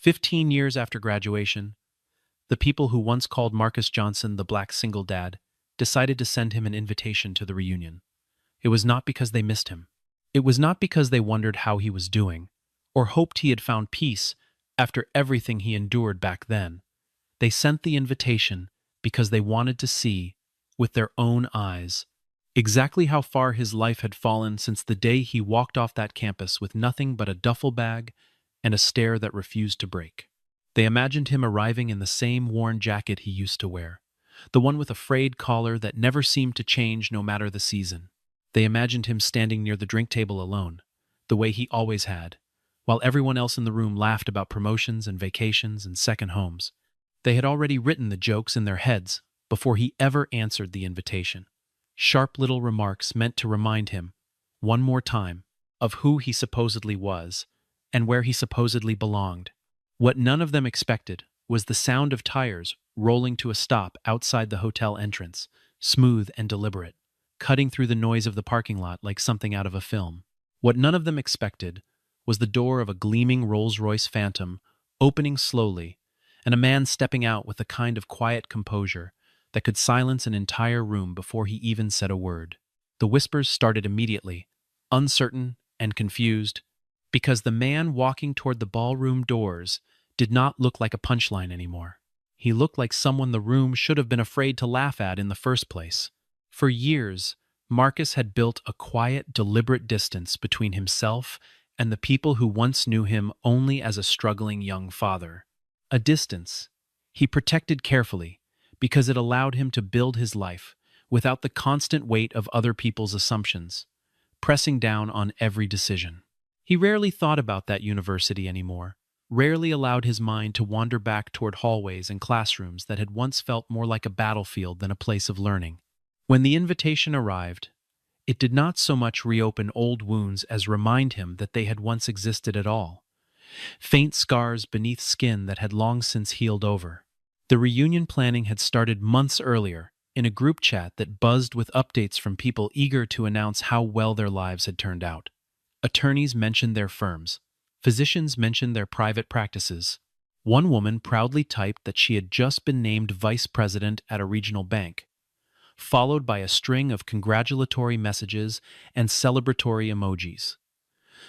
15 years after graduation, the people who once called Marcus Johnson the Black Single Dad decided to send him an invitation to the reunion. It was not because they missed him. It was not because they wondered how he was doing, or hoped he had found peace after everything he endured back then. They sent the invitation because they wanted to see, with their own eyes, exactly how far his life had fallen since the day he walked off that campus with nothing but a duffel bag and a stare that refused to break. They imagined him arriving in the same worn jacket he used to wear, the one with a frayed collar that never seemed to change no matter the season. They imagined him standing near the drink table alone, the way he always had, while everyone else in the room laughed about promotions and vacations and second homes. They had already written the jokes in their heads before he ever answered the invitation. Sharp little remarks meant to remind him, one more time, of who he supposedly was and where he supposedly belonged. What none of them expected was the sound of tires rolling to a stop outside the hotel entrance, smooth and deliberate, cutting through the noise of the parking lot like something out of a film. What none of them expected was the door of a gleaming Rolls-Royce Phantom opening slowly, and a man stepping out with a kind of quiet composure that could silence an entire room before he even said a word. The whispers started immediately, uncertain and confused, because the man walking toward the ballroom doors did not look like a punchline anymore. He looked like someone the room should have been afraid to laugh at in the first place. For years, Marcus had built a quiet, deliberate distance between himself and the people who once knew him only as a struggling young father. A distance he protected carefully because it allowed him to build his life without the constant weight of other people's assumptions, pressing down on every decision. He rarely thought about that university anymore, rarely allowed his mind to wander back toward hallways and classrooms that had once felt more like a battlefield than a place of learning. When the invitation arrived, it did not so much reopen old wounds as remind him that they had once existed at all. Faint scars beneath skin that had long since healed over. The reunion planning had started months earlier, in a group chat that buzzed with updates from people eager to announce how well their lives had turned out. Attorneys mentioned their firms. Physicians mentioned their private practices. One woman proudly typed that she had just been named vice president at a regional bank, followed by a string of congratulatory messages and celebratory emojis.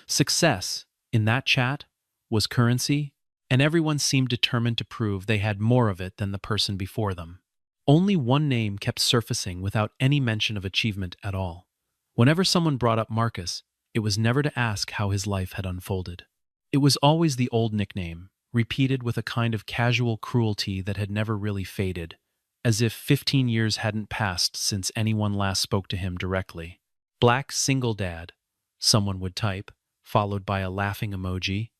Success, in that chat, was currency, and everyone seemed determined to prove they had more of it than the person before them. Only one name kept surfacing without any mention of achievement at all. Whenever someone brought up Marcus, it was never to ask how his life had unfolded. It was always the old nickname, repeated with a kind of casual cruelty that had never really faded, as if 15 years hadn't passed since anyone last spoke to him directly. Black Single Dad, someone would type, followed by a laughing emoji,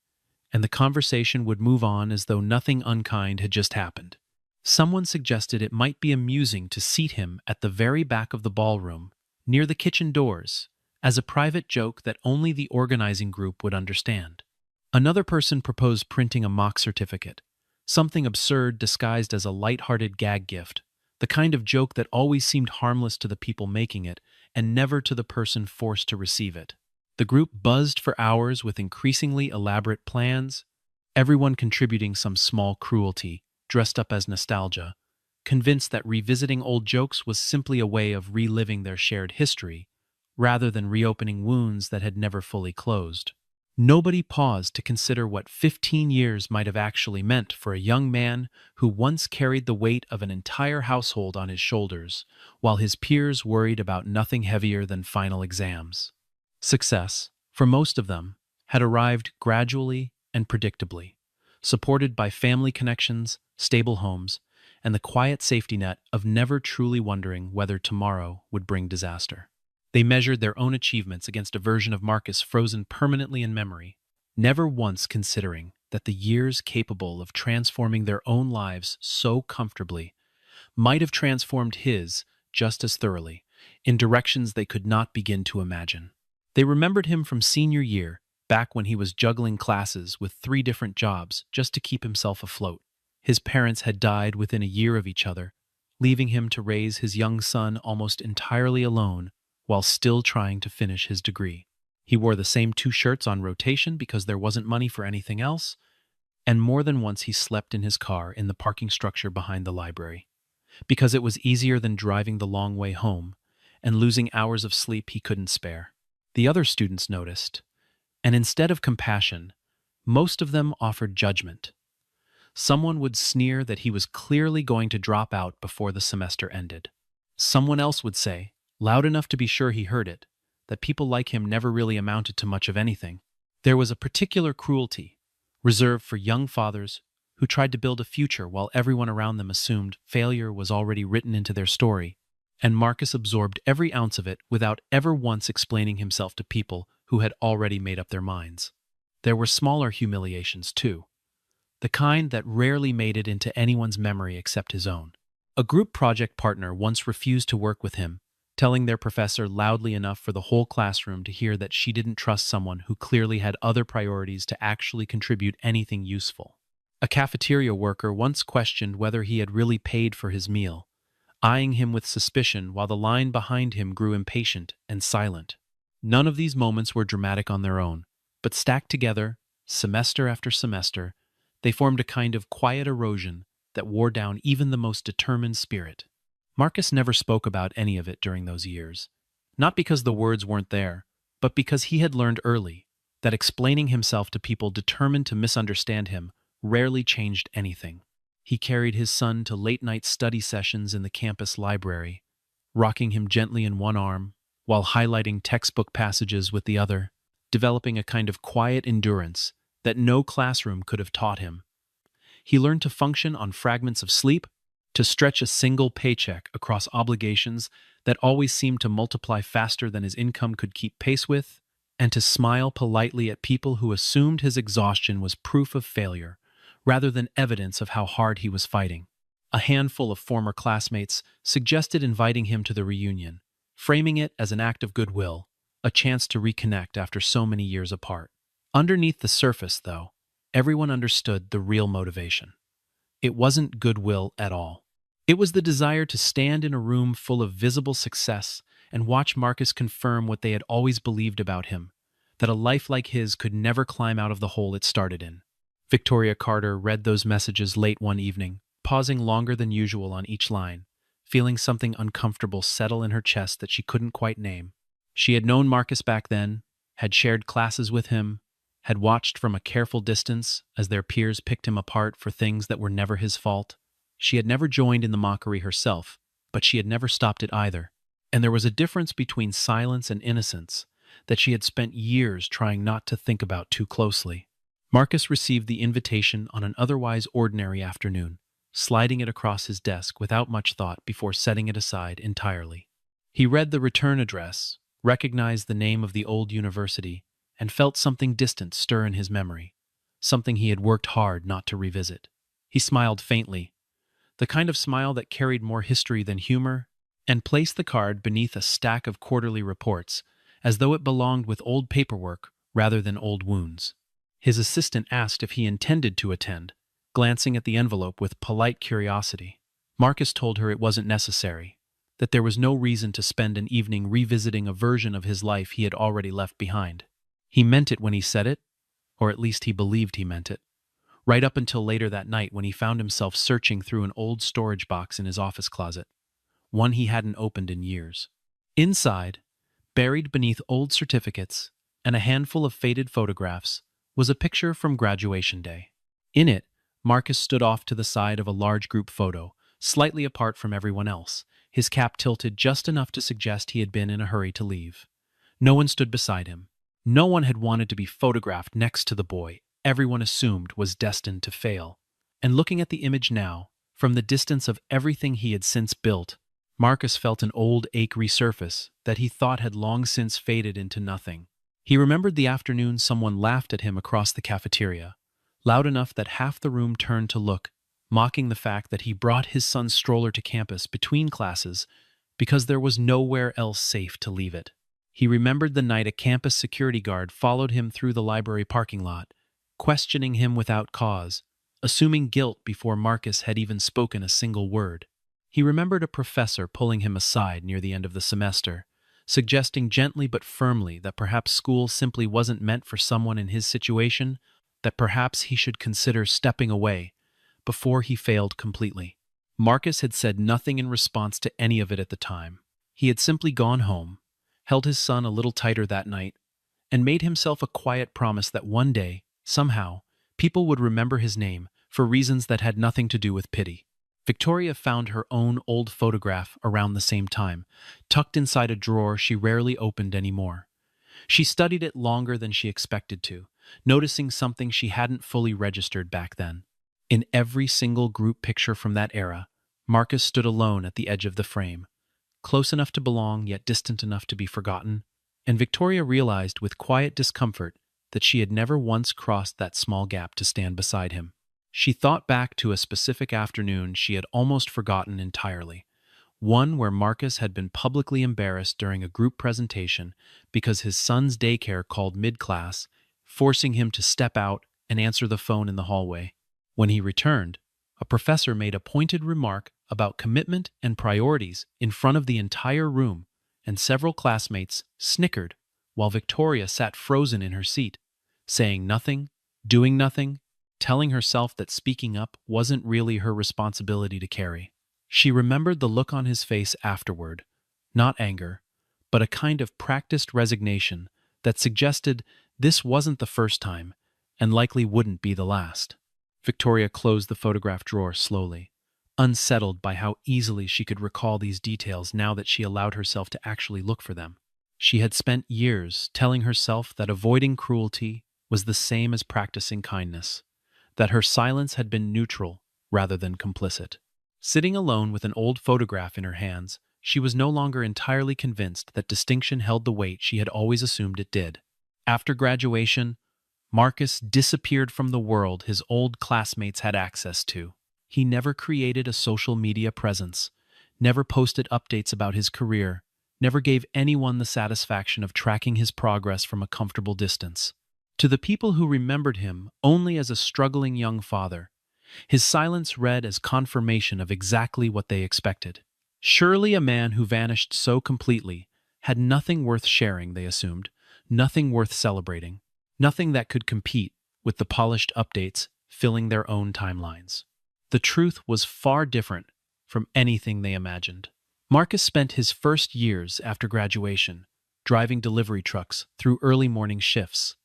and the conversation would move on as though nothing unkind had just happened. Someone suggested it might be amusing to seat him at the very back of the ballroom, near the kitchen doors, as a private joke that only the organizing group would understand. Another person proposed printing a mock certificate, something absurd disguised as a light-hearted gag gift, the kind of joke that always seemed harmless to the people making it and never to the person forced to receive it. The group buzzed for hours with increasingly elaborate plans, everyone contributing some small cruelty, dressed up as nostalgia, convinced that revisiting old jokes was simply a way of reliving their shared history, rather than reopening wounds that had never fully closed. Nobody paused to consider what 15 years might have actually meant for a young man who once carried the weight of an entire household on his shoulders, while his peers worried about nothing heavier than final exams. Success, for most of them, had arrived gradually and predictably, supported by family connections, stable homes, and the quiet safety net of never truly wondering whether tomorrow would bring disaster. They measured their own achievements against a version of Marcus frozen permanently in memory, never once considering that the years capable of transforming their own lives so comfortably might have transformed his just as thoroughly, in directions they could not begin to imagine. They remembered him from senior year, back when he was juggling classes with 3 different jobs just to keep himself afloat. His parents had died within a year of each other, leaving him to raise his young son almost entirely alone while still trying to finish his degree. He wore the same 2 shirts on rotation because there wasn't money for anything else, and more than once he slept in his car in the parking structure behind the library, because it was easier than driving the long way home and losing hours of sleep he couldn't spare. The other students noticed, and instead of compassion, most of them offered judgment. Someone would sneer that he was clearly going to drop out before the semester ended. Someone else would say, loud enough to be sure he heard it, that people like him never really amounted to much of anything. There was a particular cruelty, reserved for young fathers who tried to build a future while everyone around them assumed failure was already written into their story, and Marcus absorbed every ounce of it without ever once explaining himself to people who had already made up their minds. There were smaller humiliations, too, the kind that rarely made it into anyone's memory except his own. A group project partner once refused to work with him, telling their professor loudly enough for the whole classroom to hear that she didn't trust someone who clearly had other priorities to actually contribute anything useful. A cafeteria worker once questioned whether he had really paid for his meal, eyeing him with suspicion while the line behind him grew impatient and silent. None of these moments were dramatic on their own, but stacked together, semester after semester, they formed a kind of quiet erosion that wore down even the most determined spirit. Marcus never spoke about any of it during those years, not because the words weren't there, but because he had learned early that explaining himself to people determined to misunderstand him rarely changed anything. He carried his son to late-night study sessions in the campus library, rocking him gently in one arm while highlighting textbook passages with the other, developing a kind of quiet endurance that no classroom could have taught him. He learned to function on fragments of sleep, to stretch a single paycheck across obligations that always seemed to multiply faster than his income could keep pace with, and to smile politely at people who assumed his exhaustion was proof of failure, rather than evidence of how hard he was fighting. A handful of former classmates suggested inviting him to the reunion, framing it as an act of goodwill, a chance to reconnect after so many years apart. Underneath the surface, though, everyone understood the real motivation. It wasn't goodwill at all. It was the desire to stand in a room full of visible success and watch Marcus confirm what they had always believed about him, that a life like his could never climb out of the hole it started in. Victoria Carter read those messages late one evening, pausing longer than usual on each line, feeling something uncomfortable settle in her chest that she couldn't quite name. She had known Marcus back then, had shared classes with him, had watched from a careful distance as their peers picked him apart for things that were never his fault. She had never joined in the mockery herself, but she had never stopped it either. And there was a difference between silence and innocence that she had spent years trying not to think about too closely. Marcus received the invitation on an otherwise ordinary afternoon, sliding it across his desk without much thought before setting it aside entirely. He read the return address, recognized the name of the old university, and felt something distant stir in his memory, something he had worked hard not to revisit. He smiled faintly, the kind of smile that carried more history than humor, and placed the card beneath a stack of quarterly reports, as though it belonged with old paperwork rather than old wounds. His assistant asked if he intended to attend, glancing at the envelope with polite curiosity. Marcus told her it wasn't necessary, that there was no reason to spend an evening revisiting a version of his life he had already left behind. He meant it when he said it, or at least he believed he meant it, right up until later that night when he found himself searching through an old storage box in his office closet, one he hadn't opened in years. Inside, buried beneath old certificates and a handful of faded photographs, was a picture from graduation day. In it, Marcus stood off to the side of a large group photo, slightly apart from everyone else, his cap tilted just enough to suggest he had been in a hurry to leave. No one stood beside him. No one had wanted to be photographed next to the boy everyone assumed was destined to fail. And looking at the image now, from the distance of everything he had since built, Marcus felt an old ache resurface that he thought had long since faded into nothing. He remembered the afternoon someone laughed at him across the cafeteria, loud enough that half the room turned to look, mocking the fact that he brought his son's stroller to campus between classes because there was nowhere else safe to leave it. He remembered the night a campus security guard followed him through the library parking lot, questioning him without cause, assuming guilt before Marcus had even spoken a single word. He remembered a professor pulling him aside near the end of the semester, suggesting gently but firmly that perhaps school simply wasn't meant for someone in his situation, that perhaps he should consider stepping away before he failed completely. Marcus had said nothing in response to any of it at the time. He had simply gone home, held his son a little tighter that night, and made himself a quiet promise that one day, somehow, people would remember his name for reasons that had nothing to do with pity. Victoria found her own old photograph around the same time, tucked inside a drawer she rarely opened anymore. She studied it longer than she expected to, noticing something she hadn't fully registered back then. In every single group picture from that era, Marcus stood alone at the edge of the frame, close enough to belong yet distant enough to be forgotten, and Victoria realized with quiet discomfort that she had never once crossed that small gap to stand beside him. She thought back to a specific afternoon she had almost forgotten entirely, one where Marcus had been publicly embarrassed during a group presentation because his son's daycare called mid-class, forcing him to step out and answer the phone in the hallway. When he returned, a professor made a pointed remark about commitment and priorities in front of the entire room, and several classmates snickered while Victoria sat frozen in her seat, saying nothing, doing nothing, telling herself that speaking up wasn't really her responsibility to carry. She remembered the look on his face afterward, not anger, but a kind of practiced resignation that suggested this wasn't the first time and likely wouldn't be the last. Victoria closed the photograph drawer slowly, unsettled by how easily she could recall these details now that she allowed herself to actually look for them. She had spent years telling herself that avoiding cruelty was the same as practicing kindness, that her silence had been neutral rather than complicit. Sitting alone with an old photograph in her hands, she was no longer entirely convinced that distinction held the weight she had always assumed it did. After graduation, Marcus disappeared from the world his old classmates had access to. He never created a social media presence, never posted updates about his career, never gave anyone the satisfaction of tracking his progress from a comfortable distance. To the people who remembered him only as a struggling young father, his silence read as confirmation of exactly what they expected. Surely a man who vanished so completely had nothing worth sharing, they assumed, nothing worth celebrating, nothing that could compete with the polished updates filling their own timelines. The truth was far different from anything they imagined. Marcus spent his first years after graduation driving delivery trucks through early morning shifts,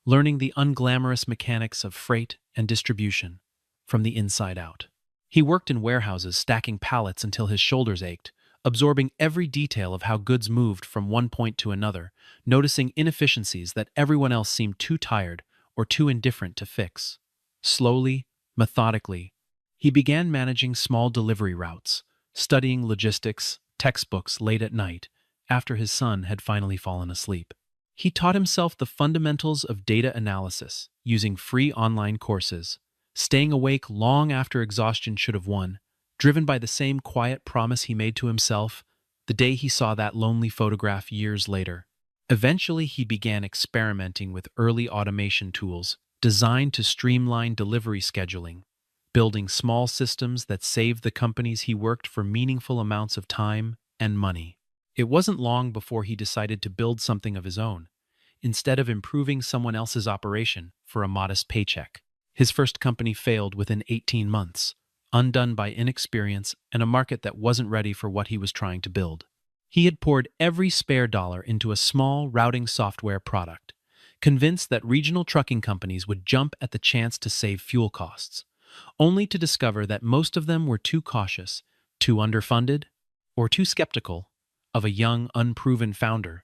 learning the unglamorous mechanics of freight and distribution from the inside out. He worked in warehouses stacking pallets until his shoulders ached, absorbing every detail of how goods moved from one point to another, noticing inefficiencies that everyone else seemed too tired or too indifferent to fix. Slowly, methodically, he began managing small delivery routes, studying logistics, textbooks late at night, after his son had finally fallen asleep. He taught himself the fundamentals of data analysis, using free online courses, staying awake long after exhaustion should have won, driven by the same quiet promise he made to himself the day he saw that lonely photograph years later. Eventually, he began experimenting with early automation tools designed to streamline delivery scheduling, building small systems that saved the companies he worked for meaningful amounts of time and money. It wasn't long before he decided to build something of his own, instead of improving someone else's operation for a modest paycheck. His first company failed within 18 months, undone by inexperience and a market that wasn't ready for what he was trying to build. He had poured every spare dollar into a small routing software product, convinced that regional trucking companies would jump at the chance to save fuel costs, only to discover that most of them were too cautious, too underfunded, or too skeptical of a young, unproven founder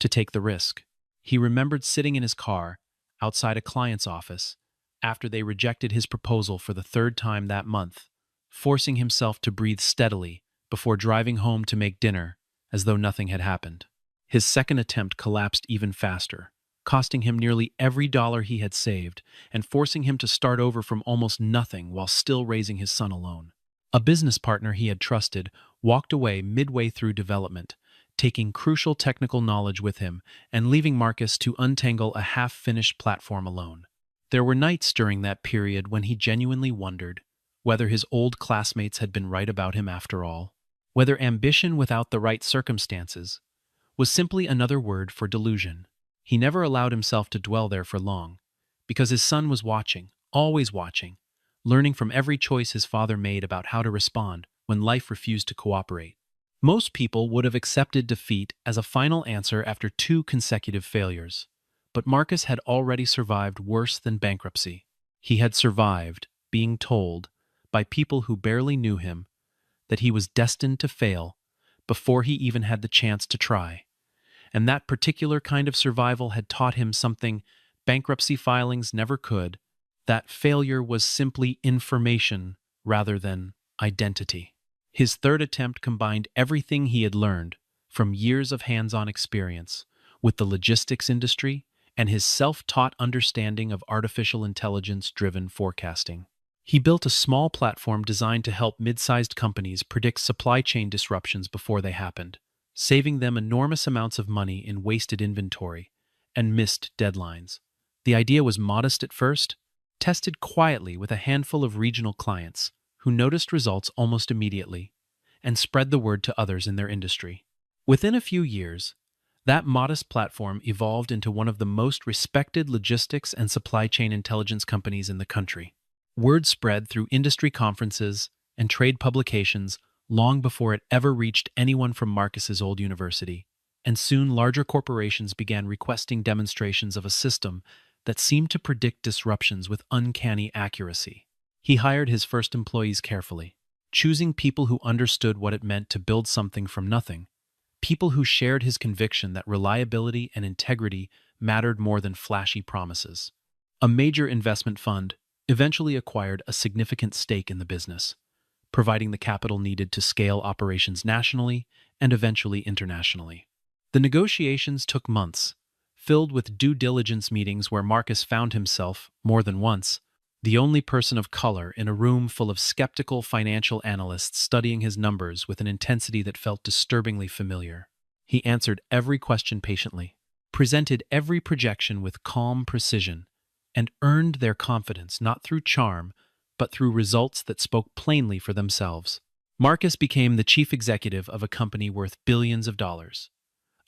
to take the risk. He remembered sitting in his car outside a client's office after they rejected his proposal for the third time that month, forcing himself to breathe steadily before driving home to make dinner as though nothing had happened. His second attempt collapsed even faster, costing him nearly every dollar he had saved and forcing him to start over from almost nothing while still raising his son alone. A business partner he had trusted walked away midway through development, taking crucial technical knowledge with him and leaving Marcus to untangle a half-finished platform alone. There were nights during that period when he genuinely wondered whether his old classmates had been right about him after all, whether ambition without the right circumstances was simply another word for delusion. He never allowed himself to dwell there for long, because his son was watching, always watching, learning from every choice his father made about how to respond when life refused to cooperate. Most people would have accepted defeat as a final answer after two consecutive failures. But Marcus had already survived worse than bankruptcy. He had survived being told, by people who barely knew him, that he was destined to fail before he even had the chance to try. And that particular kind of survival had taught him something bankruptcy filings never could: that failure was simply information rather than identity. His third attempt combined everything he had learned from years of hands-on experience with the logistics industry and his self-taught understanding of artificial intelligence-driven forecasting. He built a small platform designed to help mid-sized companies predict supply chain disruptions before they happened, saving them enormous amounts of money in wasted inventory and missed deadlines. The idea was modest at first, tested quietly with a handful of regional clients who noticed results almost immediately and spread the word to others in their industry. Within a few years, that modest platform evolved into one of the most respected logistics and supply chain intelligence companies in the country. Word spread through industry conferences and trade publications long before it ever reached anyone from Marcus's old university, and soon larger corporations began requesting demonstrations of a system that seemed to predict disruptions with uncanny accuracy. He hired his first employees carefully, choosing people who understood what it meant to build something from nothing, people who shared his conviction that reliability and integrity mattered more than flashy promises. A major investment fund eventually acquired a significant stake in the business, providing the capital needed to scale operations nationally and eventually internationally. The negotiations took months, filled with due diligence meetings where Marcus found himself, more than once, the only person of color in a room full of skeptical financial analysts studying his numbers with an intensity that felt disturbingly familiar. He answered every question patiently, presented every projection with calm precision, and earned their confidence not through charm, but through results that spoke plainly for themselves. Marcus became the chief executive of a company worth billions of dollars,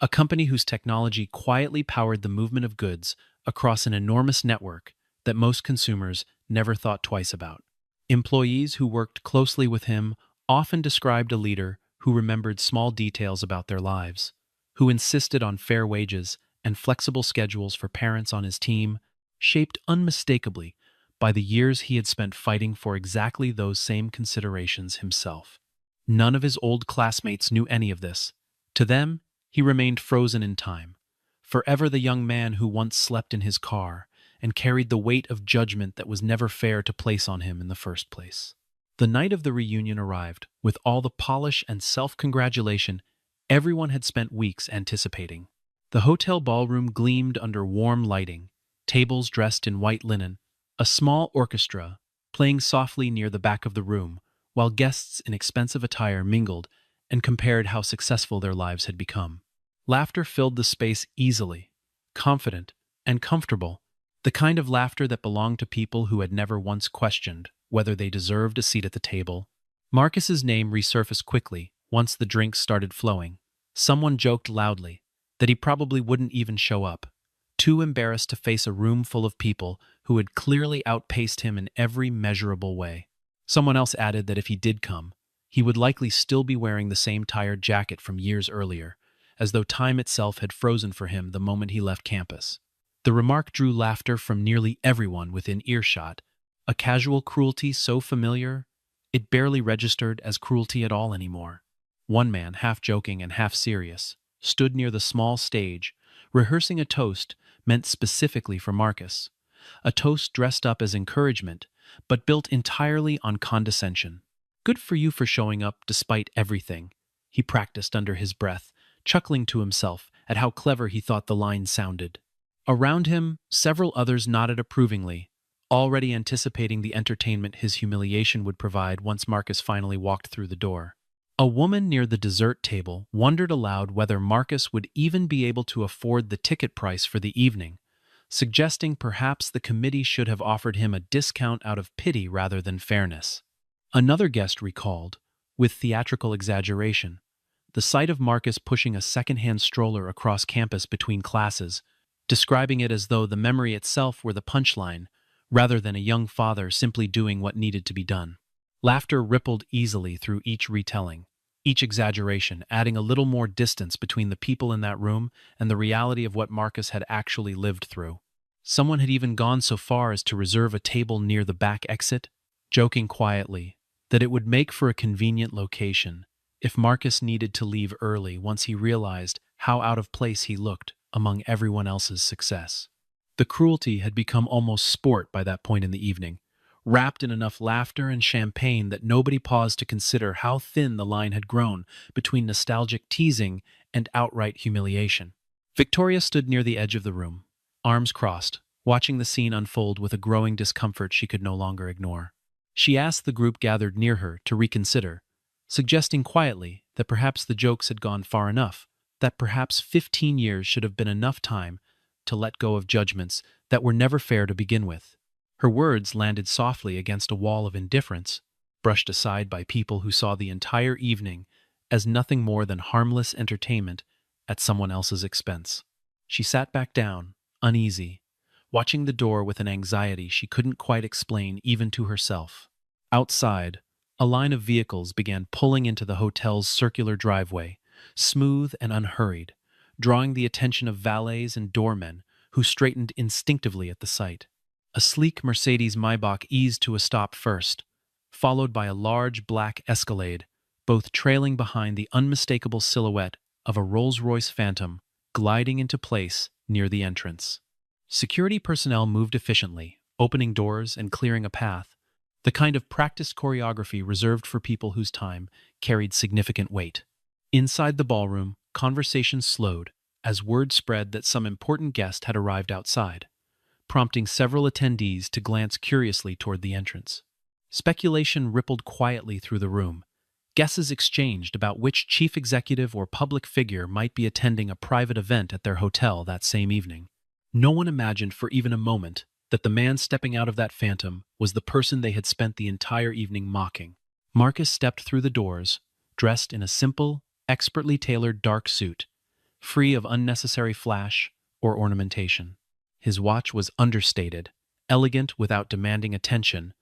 a company whose technology quietly powered the movement of goods across an enormous network that most consumers never thought twice about. Employees who worked closely with him often described a leader who remembered small details about their lives, who insisted on fair wages and flexible schedules for parents on his team, shaped unmistakably by the years he had spent fighting for exactly those same considerations himself. None of his old classmates knew any of this. To them, he remained frozen in time, forever the young man who once slept in his car and carried the weight of judgment that was never fair to place on him in the first place. The night of the reunion arrived, with all the polish and self-congratulation everyone had spent weeks anticipating. The hotel ballroom gleamed under warm lighting, tables dressed in white linen, a small orchestra playing softly near the back of the room, while guests in expensive attire mingled and compared how successful their lives had become. Laughter filled the space easily, confident, and comfortable, the kind of laughter that belonged to people who had never once questioned whether they deserved a seat at the table. Marcus's name resurfaced quickly once the drinks started flowing. Someone joked loudly that he probably wouldn't even show up, too embarrassed to face a room full of people who had clearly outpaced him in every measurable way. Someone else added that if he did come, he would likely still be wearing the same tired jacket from years earlier, as though time itself had frozen for him the moment he left campus. The remark drew laughter from nearly everyone within earshot, a casual cruelty so familiar it barely registered as cruelty at all anymore. One man, half joking and half serious, stood near the small stage, rehearsing a toast meant specifically for Marcus, a toast dressed up as encouragement, but built entirely on condescension. "Good for you for showing up despite everything," he practiced under his breath, chuckling to himself at how clever he thought the line sounded. Around him, several others nodded approvingly, already anticipating the entertainment his humiliation would provide once Marcus finally walked through the door. A woman near the dessert table wondered aloud whether Marcus would even be able to afford the ticket price for the evening, suggesting perhaps the committee should have offered him a discount out of pity rather than fairness. Another guest recalled, with theatrical exaggeration, the sight of Marcus pushing a second-hand stroller across campus between classes describing it as though the memory itself were the punchline, rather than a young father simply doing what needed to be done. Laughter rippled easily through each retelling, each exaggeration adding a little more distance between the people in that room and the reality of what Marcus had actually lived through. Someone had even gone so far as to reserve a table near the back exit, joking quietly that it would make for a convenient location if Marcus needed to leave early once he realized how out of place he looked among everyone else's success. The cruelty had become almost sport by that point in the evening, wrapped in enough laughter and champagne that nobody paused to consider how thin the line had grown between nostalgic teasing and outright humiliation. Victoria stood near the edge of the room, arms crossed, watching the scene unfold with a growing discomfort she could no longer ignore. She asked the group gathered near her to reconsider, suggesting quietly that perhaps the jokes had gone far enough, that perhaps 15 years should have been enough time to let go of judgments that were never fair to begin with. Her words landed softly against a wall of indifference, brushed aside by people who saw the entire evening as nothing more than harmless entertainment at someone else's expense. She sat back down, uneasy, watching the door with an anxiety she couldn't quite explain even to herself. Outside, a line of vehicles began pulling into the hotel's circular driveway, smooth and unhurried, drawing the attention of valets and doormen who straightened instinctively at the sight. A sleek Mercedes Maybach eased to a stop first, followed by a large black Escalade, both trailing behind the unmistakable silhouette of a Rolls-Royce Phantom gliding into place near the entrance. Security personnel moved efficiently, opening doors and clearing a path, the kind of practiced choreography reserved for people whose time carried significant weight. Inside the ballroom, conversation slowed as word spread that some important guest had arrived outside, prompting several attendees to glance curiously toward the entrance. Speculation rippled quietly through the room. Guesses exchanged about which chief executive or public figure might be attending a private event at their hotel that same evening. No one imagined for even a moment that the man stepping out of that phantom was the person they had spent the entire evening mocking. Marcus stepped through the doors, dressed in a simple, expertly tailored dark suit, free of unnecessary flash or ornamentation. His watch was understated, elegant without demanding attention,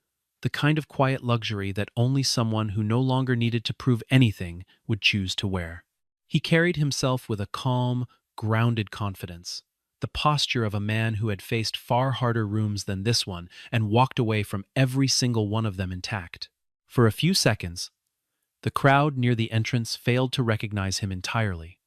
the kind of quiet luxury that only someone who no longer needed to prove anything would choose to wear. He carried himself with a calm, grounded confidence, the posture of a man who had faced far harder rooms than this one and walked away from every single one of them intact. For a few seconds, the crowd near the entrance failed to recognize him entirely,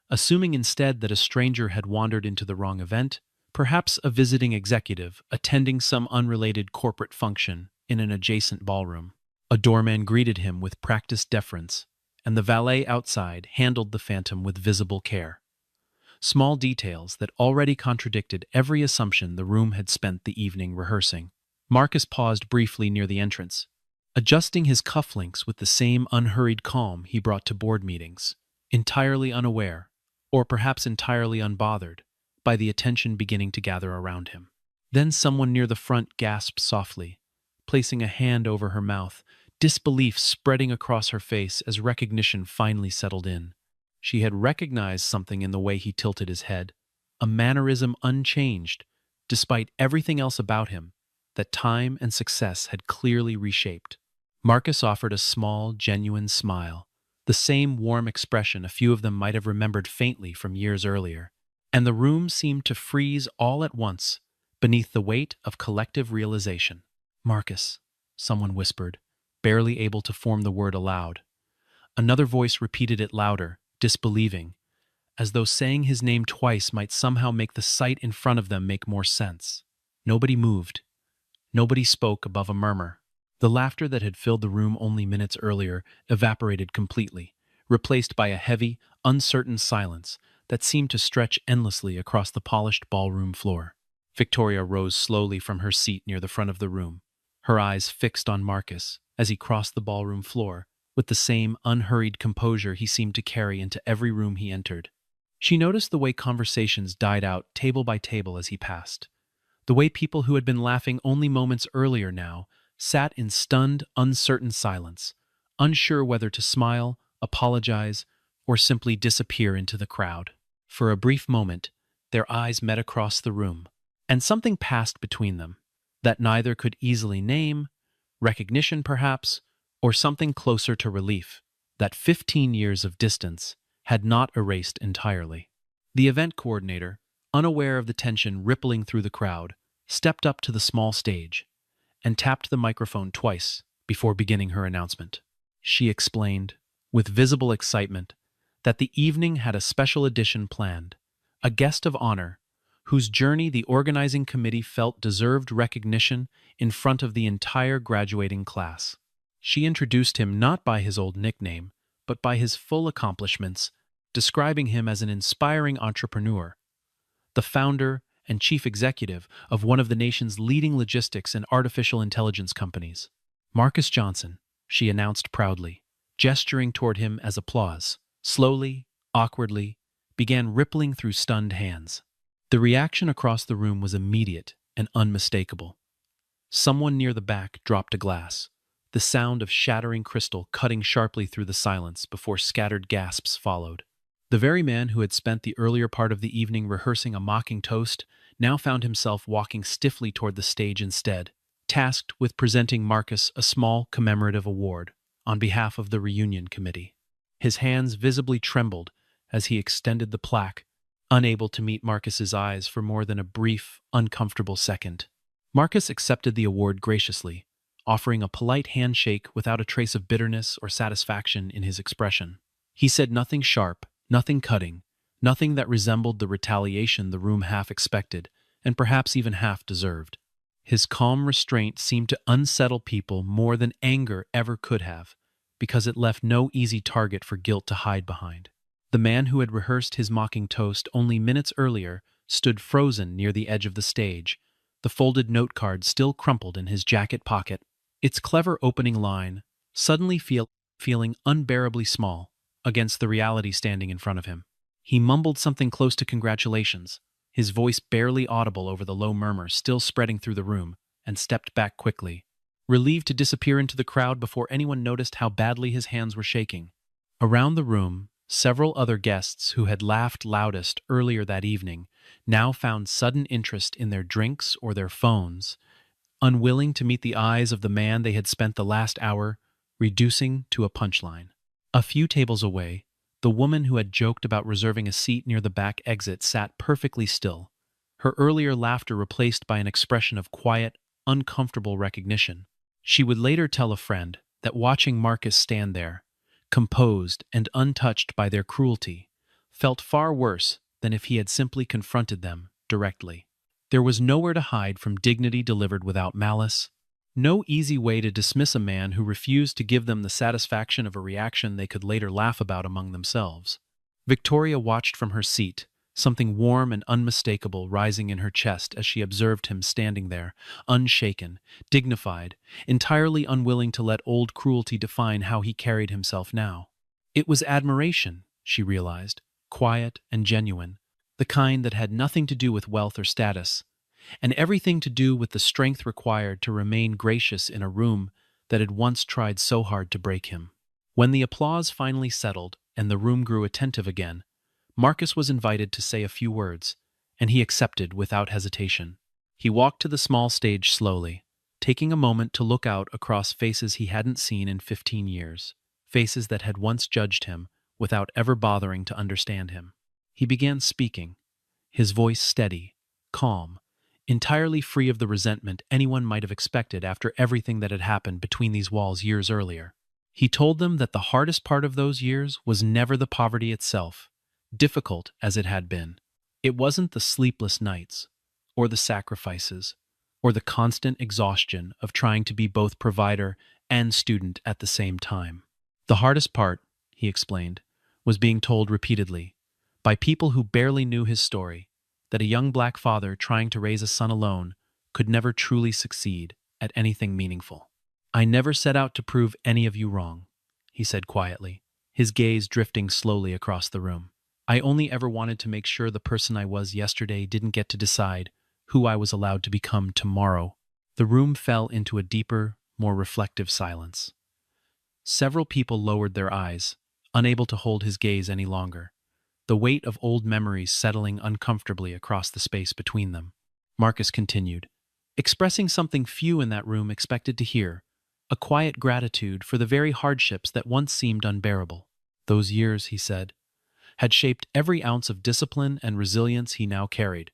assuming instead that a stranger had wandered into the wrong event, perhaps a visiting executive attending some unrelated corporate function in an adjacent ballroom. A doorman greeted him with practiced deference, and the valet outside handled the phantom with visible care. Small details that already contradicted every assumption the room had spent the evening rehearsing. Marcus paused briefly near the entrance, adjusting his cufflinks with the same unhurried calm he brought to board meetings, entirely unaware, or perhaps entirely unbothered, by the attention beginning to gather around him. Then someone near the front gasped softly, placing a hand over her mouth, disbelief spreading across her face as recognition finally settled in. She had recognized something in the way he tilted his head, a mannerism unchanged, despite everything else about him, that time and success had clearly reshaped. Marcus offered a small, genuine smile, the same warm expression a few of them might have remembered faintly from years earlier, and the room seemed to freeze all at once beneath the weight of collective realization. "Marcus," someone whispered, barely able to form the word aloud. Another voice repeated it louder, disbelieving, as though saying his name twice might somehow make the sight in front of them make more sense. Nobody moved. Nobody spoke above a murmur. The laughter that had filled the room only minutes earlier evaporated completely, replaced by a heavy, uncertain silence that seemed to stretch endlessly across the polished ballroom floor. Victoria rose slowly from her seat near the front of the room, her eyes fixed on Marcus as he crossed the ballroom floor with the same unhurried composure he seemed to carry into every room he entered. She noticed the way conversations died out table by table as he passed, the way people who had been laughing only moments earlier now sat in stunned, uncertain silence, unsure whether to smile, apologize, or simply disappear into the crowd. For a brief moment, Their eyes met across the room, and something passed between them that neither could easily name, recognition perhaps, or something closer to relief that 15 years of distance had not erased entirely. The event coordinator, unaware of the tension rippling through the crowd, stepped up to the small stage and tapped the microphone twice before beginning her announcement. She explained, with visible excitement, that the evening had a special edition planned, a guest of honor whose journey the organizing committee felt deserved recognition in front of the entire graduating class. She introduced him not by his old nickname, but by his full accomplishments, describing him as an inspiring entrepreneur, the founder and chief executive of one of the nation's leading logistics and artificial intelligence companies. Marcus Johnson, she announced proudly, gesturing toward him as applause, slowly, awkwardly, began rippling through stunned hands. The reaction across the room was immediate and unmistakable. Someone near the back dropped a glass, the sound of shattering crystal cutting sharply through the silence before scattered gasps followed. The very man who had spent the earlier part of the evening rehearsing a mocking toast now found himself walking stiffly toward the stage instead, tasked with presenting Marcus a small commemorative award on behalf of the reunion committee. His hands visibly trembled as he extended the plaque, unable to meet Marcus's eyes for more than a brief, uncomfortable second. Marcus accepted the award graciously, offering a polite handshake without a trace of bitterness or satisfaction in his expression. He said nothing sharp, nothing cutting, nothing that resembled the retaliation the room half expected, and perhaps even half deserved. His calm restraint seemed to unsettle people more than anger ever could have, because it left no easy target for guilt to hide behind. The man who had rehearsed his mocking toast only minutes earlier stood frozen near the edge of the stage, the folded note card still crumpled in his jacket pocket. Its clever opening line, suddenly feeling unbearably small against the reality standing in front of him. He mumbled something close to congratulations, his voice barely audible over the low murmur still spreading through the room, and stepped back quickly, relieved to disappear into the crowd before anyone noticed how badly his hands were shaking. Around the room, several other guests who had laughed loudest earlier that evening now found sudden interest in their drinks or their phones, unwilling to meet the eyes of the man they had spent the last hour reducing to a punchline. A few tables away, the woman who had joked about reserving a seat near the back exit sat perfectly still, her earlier laughter replaced by an expression of quiet, uncomfortable recognition. She would later tell a friend that watching Marcus stand there, composed and untouched by their cruelty, felt far worse than if he had simply confronted them directly. There was nowhere to hide from dignity delivered without malice, no easy way to dismiss a man who refused to give them the satisfaction of a reaction they could later laugh about among themselves. Victoria watched from her seat, something warm and unmistakable rising in her chest as she observed him standing there, unshaken, dignified, entirely unwilling to let old cruelty define how he carried himself now. It was admiration, she realized, quiet and genuine, the kind that had nothing to do with wealth or status, and everything to do with the strength required to remain gracious in a room that had once tried so hard to break him. When the applause finally settled and the room grew attentive again, Marcus was invited to say a few words, and he accepted without hesitation. He walked to the small stage slowly, taking a moment to look out across faces he hadn't seen in 15 years, faces that had once judged him without ever bothering to understand him. He began speaking, his voice steady, calm, entirely free of the resentment anyone might have expected after everything that had happened between these walls years earlier. He told them that the hardest part of those years was never the poverty itself, difficult as it had been. It wasn't the sleepless nights, or the sacrifices, or the constant exhaustion of trying to be both provider and student at the same time. The hardest part, he explained, was being told repeatedly, by people who barely knew his story, that a young black father trying to raise a son alone could never truly succeed at anything meaningful. "I never set out to prove any of you wrong," he said quietly, his gaze drifting slowly across the room. "I only ever wanted to make sure the person I was yesterday didn't get to decide who I was allowed to become tomorrow." The room fell into a deeper, more reflective silence. Several people lowered their eyes, unable to hold his gaze any longer. the weight of old memories settling uncomfortably across the space between them. Marcus continued, expressing something few in that room expected to hear, a quiet gratitude for the very hardships that once seemed unbearable. Those years, he said, had shaped every ounce of discipline and resilience he now carried,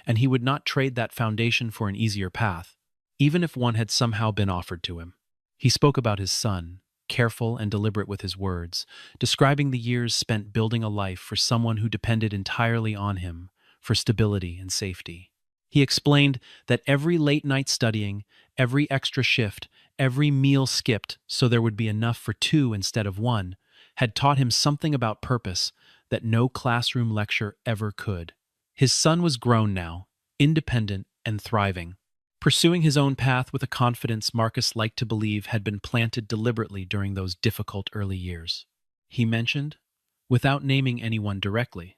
and he would not trade that foundation for an easier path, even if one had somehow been offered to him. He spoke about his son, careful and deliberate with his words, describing the years spent building a life for someone who depended entirely on him for stability and safety. He explained that every late night studying, every extra shift, every meal skipped so there would be enough for two instead of one, had taught him something about purpose that no classroom lecture ever could. His son was grown now, independent and thriving, pursuing his own path with a confidence Marcus liked to believe had been planted deliberately during those difficult early years. He mentioned, without naming anyone directly,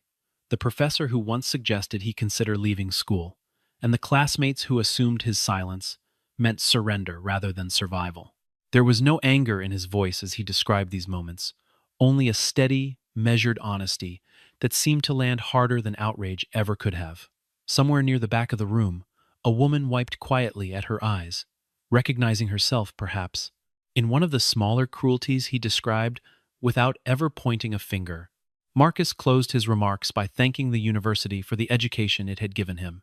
the professor who once suggested he consider leaving school, and the classmates who assumed his silence meant surrender rather than survival. There was no anger in his voice as he described these moments, only a steady, measured honesty that seemed to land harder than outrage ever could have. Somewhere near the back of the room, a woman wiped quietly at her eyes, recognizing herself, perhaps, in one of the smaller cruelties he described without ever pointing a finger. Marcus closed his remarks by thanking the university for the education it had given him,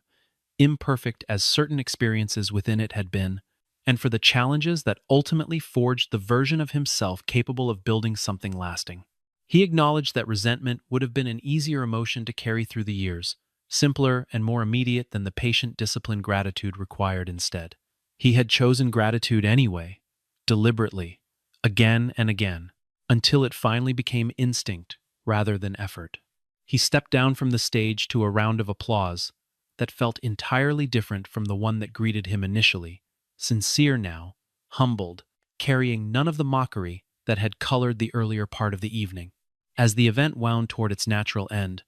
imperfect as certain experiences within it had been, and for the challenges that ultimately forged the version of himself capable of building something lasting. He acknowledged that resentment would have been an easier emotion to carry through the years, simpler and more immediate than the patient disciplined gratitude required instead. He had chosen gratitude anyway, deliberately, again and again, until it finally became instinct rather than effort. He stepped down from the stage to a round of applause that felt entirely different from the one that greeted him initially, sincere now, humbled, carrying none of the mockery that had colored the earlier part of the evening. As the event wound toward its natural end,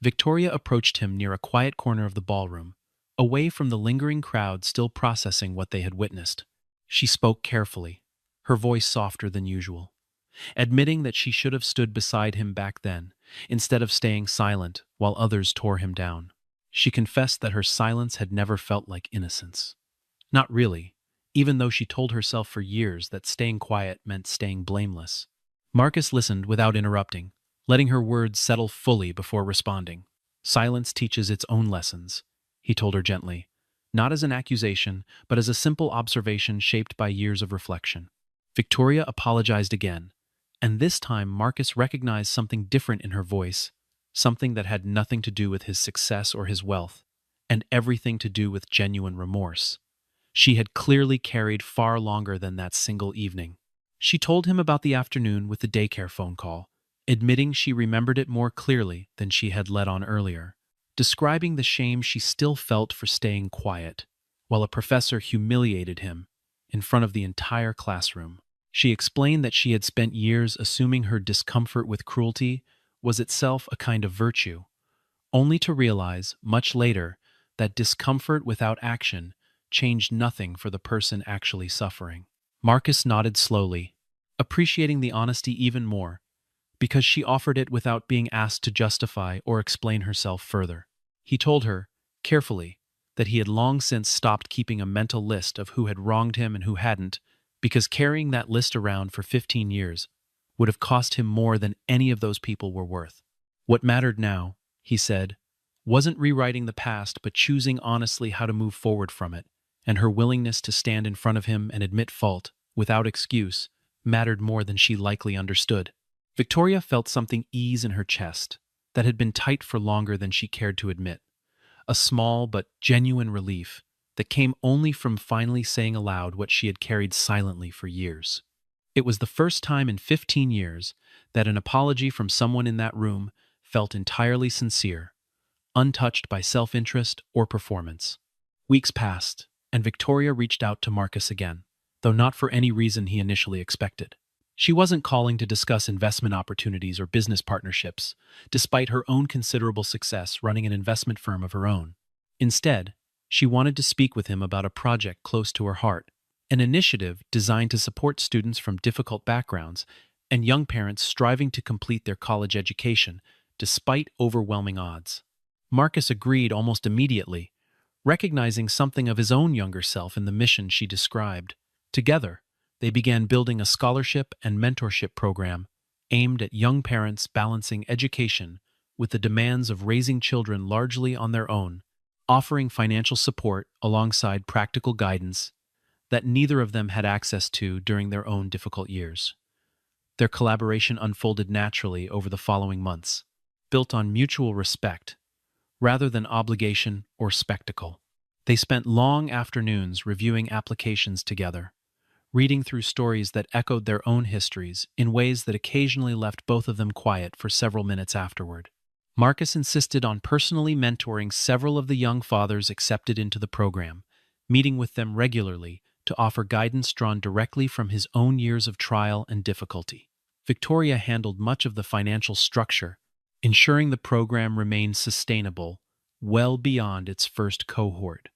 Victoria approached him near a quiet corner of the ballroom, away from the lingering crowd still processing what they had witnessed. She spoke carefully, her voice softer than usual, admitting that she should have stood beside him back then, instead of staying silent while others tore him down. She confessed that her silence had never felt like innocence. Not really, even though she told herself for years that staying quiet meant staying blameless. Marcus listened without interrupting, letting her words settle fully before responding. Silence teaches its own lessons, he told her gently, not as an accusation, but as a simple observation shaped by years of reflection. Victoria apologized again, and this time Marcus recognized something different in her voice, something that had nothing to do with his success or his wealth, and everything to do with genuine remorse. She had clearly carried far longer than that single evening. She told him about the afternoon with the daycare phone call, admitting she remembered it more clearly than she had let on earlier, describing the shame she still felt for staying quiet, while a professor humiliated him in front of the entire classroom. She explained that she had spent years assuming her discomfort with cruelty was itself a kind of virtue, only to realize, much later, that discomfort without action changed nothing for the person actually suffering. Marcus nodded slowly, appreciating the honesty even more, because she offered it without being asked to justify or explain herself further. He told her, carefully, that he had long since stopped keeping a mental list of who had wronged him and who hadn't, because carrying that list around for 15 years would have cost him more than any of those people were worth. What mattered now, he said, wasn't rewriting the past but choosing honestly how to move forward from it, and her willingness to stand in front of him and admit fault, without excuse, mattered more than she likely understood. Victoria felt something ease in her chest that had been tight for longer than she cared to admit, a small but genuine relief that came only from finally saying aloud what she had carried silently for years. It was the first time in 15 years that an apology from someone in that room felt entirely sincere, untouched by self-interest or performance. Weeks passed, and Victoria reached out to Marcus again, though not for any reason he initially expected. She wasn't calling to discuss investment opportunities or business partnerships, despite her own considerable success running an investment firm of her own. Instead, she wanted to speak with him about a project close to her heart, an initiative designed to support students from difficult backgrounds and young parents striving to complete their college education despite overwhelming odds. Marcus agreed almost immediately, recognizing something of his own younger self in the mission she described. Together, they began building a scholarship and mentorship program aimed at young parents balancing education with the demands of raising children largely on their own, offering financial support alongside practical guidance that neither of them had access to during their own difficult years. Their collaboration unfolded naturally over the following months, built on mutual respect rather than obligation or spectacle. They spent long afternoons reviewing applications together, reading through stories that echoed their own histories in ways that occasionally left both of them quiet for several minutes afterward. Marcus insisted on personally mentoring several of the young fathers accepted into the program, meeting with them regularly to offer guidance drawn directly from his own years of trial and difficulty. Victoria handled much of the financial structure, ensuring the program remained sustainable well beyond its first cohort.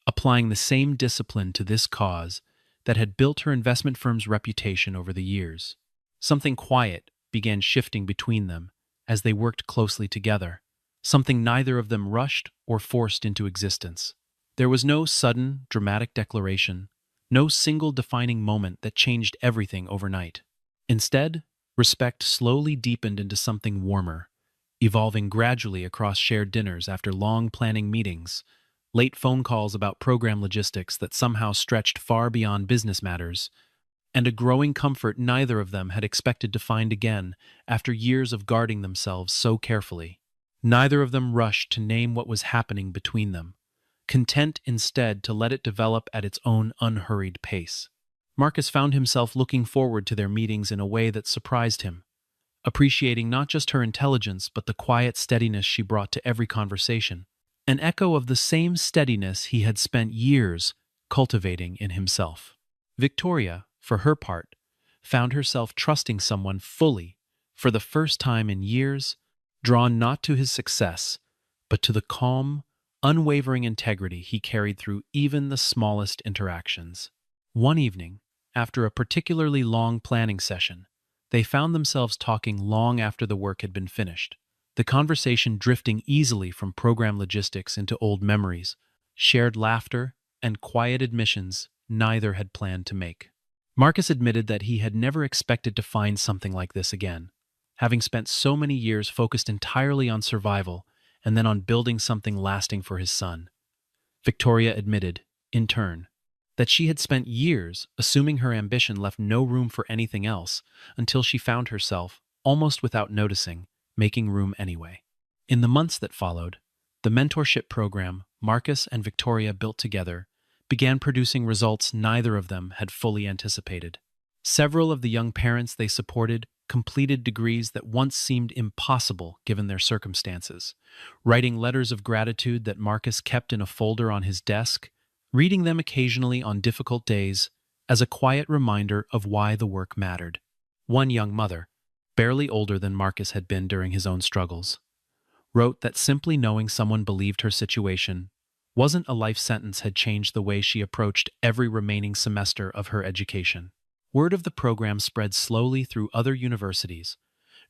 Applying the same discipline to this cause that had built her investment firm's reputation over the years. Something quiet began shifting between them as they worked closely together, something neither of them rushed or forced into existence. There was no sudden, dramatic declaration, no single defining moment that changed everything overnight. Instead, respect slowly deepened into something warmer, evolving gradually across shared dinners after long planning meetings, late phone calls about program logistics that somehow stretched far beyond business matters, and a growing comfort neither of them had expected to find again after years of guarding themselves so carefully. Neither of them rushed to name what was happening between them, content instead to let it develop at its own unhurried pace. Marcus found himself looking forward to their meetings in a way that surprised him, appreciating not just her intelligence but the quiet steadiness she brought to every conversation, an echo of the same steadiness he had spent years cultivating in himself. Victoria, for her part, found herself trusting someone fully for the first time in years, drawn not to his success, but to the calm, unwavering integrity he carried through even the smallest interactions. One evening, after a particularly long planning session, they found themselves talking long after the work had been finished, the conversation drifting easily from program logistics into old memories, shared laughter, and quiet admissions neither had planned to make. Marcus admitted that he had never expected to find something like this again, having spent so many years focused entirely on survival and then on building something lasting for his son. Victoria admitted, in turn, that she had spent years assuming her ambition left no room for anything else until she found herself, almost without noticing, making room anyway. In the months that followed, the mentorship program Marcus and Victoria built together began producing results neither of them had fully anticipated. Several of the young parents they supported completed degrees that once seemed impossible given their circumstances, writing letters of gratitude that Marcus kept in a folder on his desk, reading them occasionally on difficult days as a quiet reminder of why the work mattered. One young mother, barely older than Marcus had been during his own struggles, wrote that simply knowing someone believed her situation wasn't a life sentence had changed the way she approached every remaining semester of her education. Word of the program spread slowly through other universities,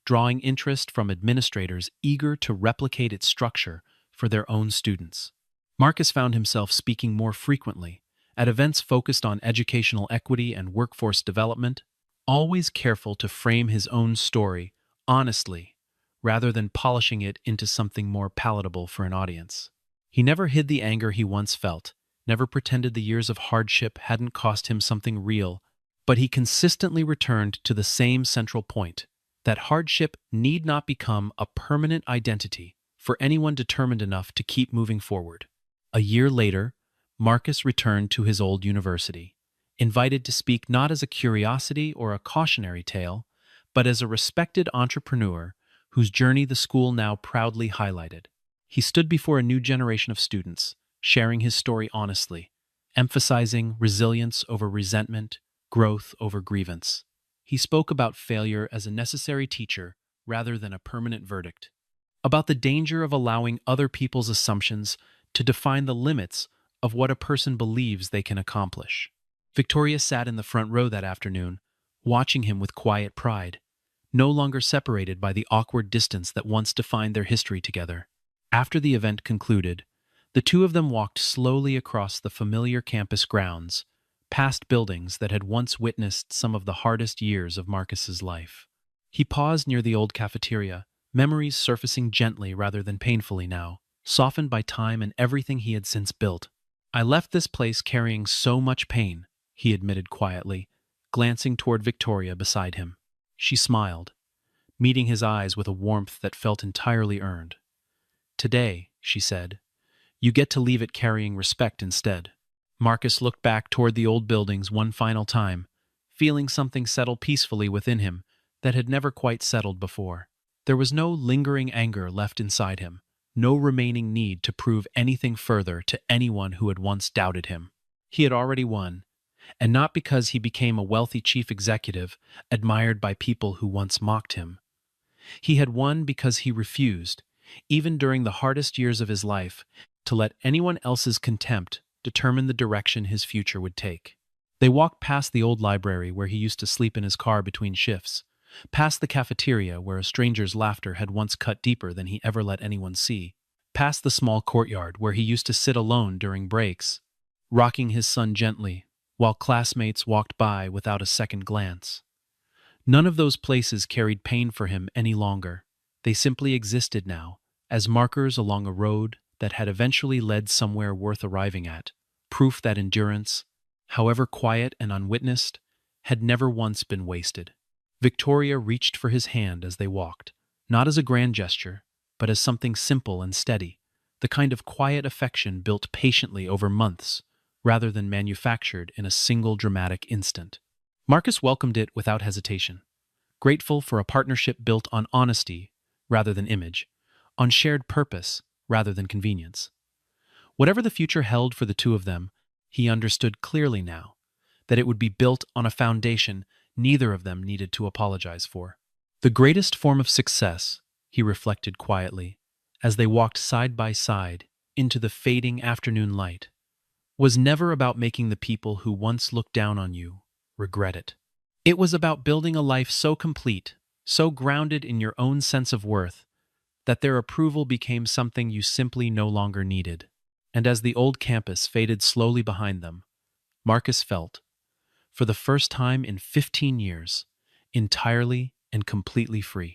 drawing interest from administrators eager to replicate its structure for their own students. Marcus found himself speaking more frequently at events focused on educational equity and workforce development, always careful to frame his own story honestly rather than polishing it into something more palatable for an audience. He never hid the anger he once felt, never pretended the years of hardship hadn't cost him something real, but he consistently returned to the same central point, that hardship need not become a permanent identity for anyone determined enough to keep moving forward. A year later, Marcus returned to his old university, invited to speak not as a curiosity or a cautionary tale, but as a respected entrepreneur whose journey the school now proudly highlighted. He stood before a new generation of students, sharing his story honestly, emphasizing resilience over resentment, growth over grievance. He spoke about failure as a necessary teacher rather than a permanent verdict, about the danger of allowing other people's assumptions to define the limits of what a person believes they can accomplish. Victoria sat in the front row that afternoon, watching him with quiet pride, no longer separated by the awkward distance that once defined their history together. After the event concluded, the two of them walked slowly across the familiar campus grounds, past buildings that had once witnessed some of the hardest years of Marcus's life. He paused near the old cafeteria, memories surfacing gently rather than painfully now, softened by time and everything he had since built. "I left this place carrying so much pain," he admitted quietly, glancing toward Victoria beside him. She smiled, meeting his eyes with a warmth that felt entirely earned. "Today," she said, "you get to leave it carrying respect instead." Marcus looked back toward the old buildings one final time, feeling something settle peacefully within him that had never quite settled before. There was no lingering anger left inside him, no remaining need to prove anything further to anyone who had once doubted him. He had already won, and not because he became a wealthy chief executive admired by people who once mocked him. He had won because he refused, even during the hardest years of his life, to let anyone else's contempt determine the direction his future would take. They walked past the old library where he used to sleep in his car between shifts, past the cafeteria where a stranger's laughter had once cut deeper than he ever let anyone see, past the small courtyard where he used to sit alone during breaks, rocking his son gently, while classmates walked by without a second glance. None of those places carried pain for him any longer. They simply existed now, as markers along a road that had eventually led somewhere worth arriving at, proof that endurance, however quiet and unwitnessed, had never once been wasted. Victoria reached for his hand as they walked, not as a grand gesture, but as something simple and steady, the kind of quiet affection built patiently over months, rather than manufactured in a single dramatic instant. Marcus welcomed it without hesitation, grateful for a partnership built on honesty rather than image, on shared purpose rather than convenience. Whatever the future held for the two of them, he understood clearly now that it would be built on a foundation neither of them needed to apologize for. The greatest form of success, he reflected quietly, as they walked side by side into the fading afternoon light, was never about making the people who once looked down on you regret it. It was about building a life so complete, so grounded in your own sense of worth, that their approval became something you simply no longer needed. And as the old campus faded slowly behind them, Marcus felt, for the first time in 15 years, entirely and completely free.